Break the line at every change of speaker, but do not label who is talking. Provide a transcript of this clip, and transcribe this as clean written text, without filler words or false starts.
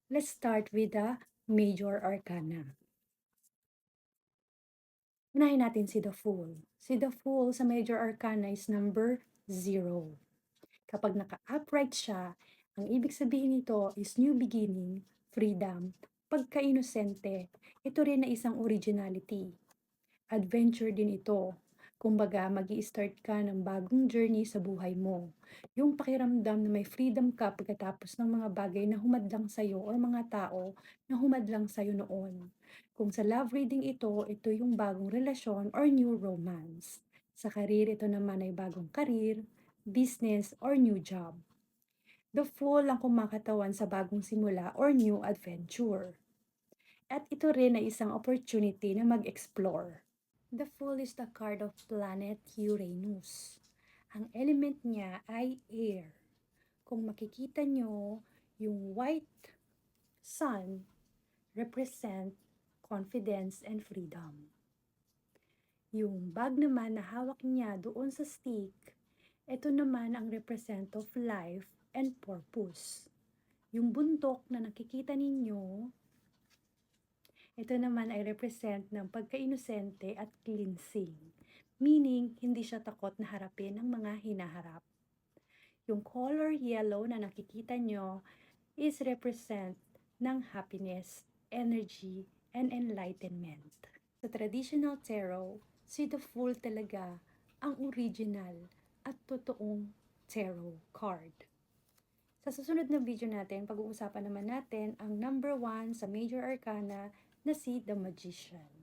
Let's start with the Major Arcana. Unahin natin si The Fool. Si The Fool sa Major Arcana is number 0. Kapag naka-upright siya, ang ibig sabihin nito is new beginning, freedom, pagka-inosente. Ito rin na isang originality. Adventure din ito. Kumbaga, mag-i-start ka ng bagong journey sa buhay mo. Yung pakiramdam na may freedom ka pagkatapos ng mga bagay na humadlang sa'yo or mga tao na humadlang sa'yo noon. Kung sa love reading ito yung bagong relasyon or new romance. Sa career, ito naman ay bagong career, business, or new job. The Fool ang kumakatawan sa bagong simula or new adventure. At ito rin ay isang opportunity na mag-explore. The Fool is the card of planet Uranus. Ang element niya ay air. Kung makikita nyo, yung white sun represent confidence and freedom. Yung bag naman na hawak niya doon sa stick, ito naman ang represent of life and purpose. Yung buntok na nakikita ninyo, ito naman ay represent ng pagka-inosente at cleansing. Meaning, hindi siya takot na harapin ang mga hinaharap. Yung color yellow na nakikita nyo is represent ng happiness, energy, and enlightenment. Sa traditional tarot, si The Fool talaga ang original at totoong tarot card. Sa susunod na video natin, pag-uusapan naman natin ang number 1 sa Major Arcana na si The Magician.